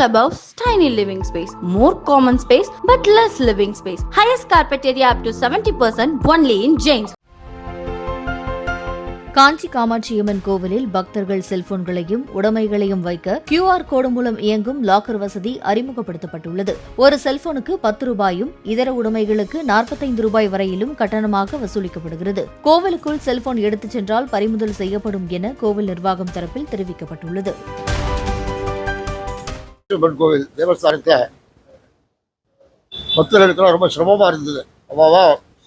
clubhouse, tiny living space, more common space but less living space. Highest carpet area up to 70% only in James. காஞ்சி காமாட்சியம்மன் கோவிலில் பக்தர்கள் செல்போன்களையும் உடைமைகளையும் வைக்க QR கோடு மூலம் இயங்கும் locker வசதி அறிமுகப்படுத்தப்பட்டுள்ளது. ஒரு செல்போனுக்கு 10 ரூபாயும் இதர உடைமைகளுக்கு 45 ரூபாய் வரையிலும் கட்டணமாக வசூலிக்கப்படுகிறது. கோவிலுக்குள் செல்போன் எடுத்துச் சென்றால் பறிமுதல் செய்யப்படும் என கோவில் நிர்வாகம் தரப்பில் தெரிவிக்கப்பட்டுள்ளது. கோவில் தேவஸ்தானத்தை பக்தர்களுக்கெல்லாம் ரொம்ப சிரமமாக இருந்தது. அம்மாவா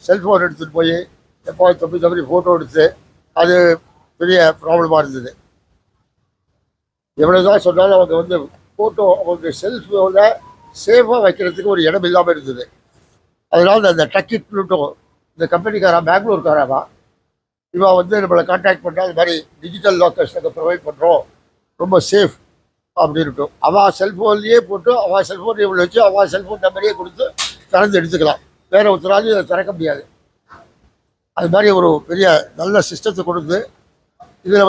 செல்ஃபோன் எடுத்துகிட்டு போய் எப்போ தப்பி ஃபோட்டோ எடுத்து அது பெரிய ப்ராப்ளமாக இருந்தது. எவ்வளோ தான் சொன்னாலும் அவங்க ஃபோட்டோ அவங்க செல்ஃபோனை சேஃபாக வைக்கிறதுக்கு ஒரு இடம் இல்லாமல் இருந்தது. அதனால் அந்த டக்கிட் ப்ளூட்டோ இந்த கம்பெனிக்காரன் பெங்களூர்காரவா இவன் நம்மளை கான்டாக்ட் பண்ணால் அது மாதிரி டிஜிட்டல் லாக்கர்ஸ் நாங்கள் ப்ரொவைட் பண்ணுறோம், ரொம்ப சேஃப் அப்படின்ட்டு அவள் செல்ஃபோன்லேயே போட்டு அவள் செல்ஃபோன் இவ்வளோ வச்சு அவள் செல்ஃபோன் நம்பரையே கொடுத்து திறந்து எடுத்துக்கலாம். வேறு ஒருத்தராலையும் அதை திறக்க முடியாது. அது மாதிரி ஒரு பெரிய நல்ல சிஸ்டத்தை கொடுத்து இதில்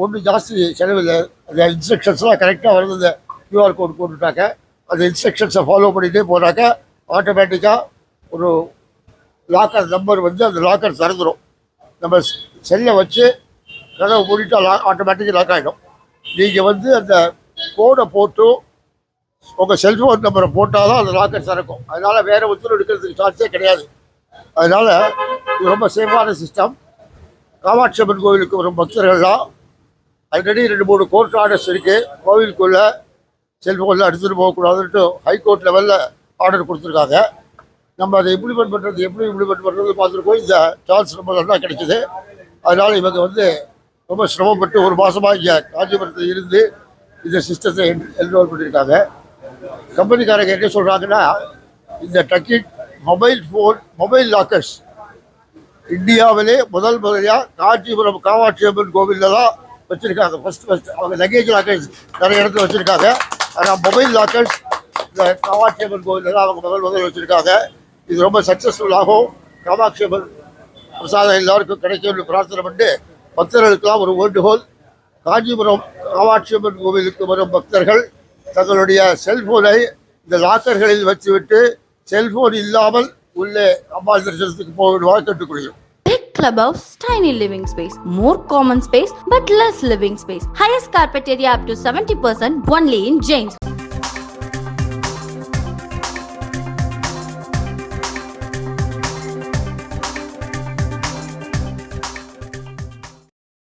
ஒன்றும் ஜாஸ்தி செலவில்லை. அந்த இன்ஸ்ட்ரக்ஷன்ஸ்லாம் கரெக்டாக வருது. இந்த QR கோட் போட்டுட்டாக்க அந்த இன்ஸ்ட்ரக்ஷன்ஸை ஃபாலோ பண்ணிகிட்டே போனாக்க ஆட்டோமேட்டிக்காக ஒரு லாக்கர் நம்பர் அந்த லாக்கர் திறந்துடும். நம்ம செல்லை வச்சு கதவை மூடிட்டா ஆட்டோமேட்டிக்காக லாக் ஆகிடும். நீங்கள் அந்த கோடை போட்டு உங்கள் செல்ஃபோன் நம்பரை போட்டால் தான் அந்த லாக்கர் திறக்கும். அதனால் வேறு ஒருத்தர் எடுக்கிறதுக்கு சான்ஸே கிடையாது. அதனால் இது ரொம்ப சேஃபான சிஸ்டம். காமாட்சி அம்மன் கோவிலுக்கு வரும் பக்தர்கள்லாம் ஆல்ரெடி 2-3 கோர்ட் ஆர்டர்ஸ் இருக்குது. கோவிலுக்குள்ளே செல்ஃபோனில் எடுத்துகிட்டு போகக்கூடாதுன்ட்டு ஹைகோர்ட் லெவலில் ஆர்டர் கொடுத்துருக்காங்க. நம்ம அதை எப்படி இம்ப்ளிமெண்ட் பண்ணுறது பார்த்துருக்கோம். இந்த சான்ஸ் ரொம்ப நல்லா கிடைச்சிது. அதனால் இவங்க ரொம்ப சிரமப்பட்டு ஒரு மாதமாக இங்கே காஞ்சிபுரத்தில் இருந்து இந்த சிஸ்டத்தை என்ரோல் பண்ணியிருக்காங்க. கம்பெனிக்காரங்க என்ன சொல்கிறாங்கன்னா, இந்த டக்கிட் மொபைல் லாக்கர்ஸ் இந்தியாவிலே முதல் முறையாக காஞ்சிபுரம் காமாட்சி அம்மன் கோவிலில் தான் வச்சுருக்காங்க. ஃபஸ்ட்டு அவங்க லக்கேஜ் லாக்கர்ஸ் நிறைய இடத்துல வச்சுருக்காங்க. ஆனால் மொபைல் லாக்கர்ஸ் இந்த காமாட்சி அம்மன் கோவிலில் தான் அவங்க முதல் வச்சுருக்காங்க. இது ரொம்ப சக்ஸஸ்ஃபுல்லாகும். காமாட்சி அம்மன் பிரசாதம் எல்லாருக்கும் கிடைக்கும்னு பிரார்த்தனை பண்ணி பக்தர்களுக்கெல்லாம் ஒரு வேண்டுகோள். காஞ்சிபுரம் காமாட்சி அம்மன் கோவிலுக்கு வரும் பக்தர்கள் தங்களுடைய செல்ஃபோனை இந்த லாக்கர்களில் வச்சுவிட்டு செல்போன் இல்லாமல் உள்ளே அம்பாள் தரிசனத்துக்கு போக கேட்டுக்கொள்கிறோம். Big clubhouse, tiny living space, more common space but less living space. Highest carpet area up to 70% only in James.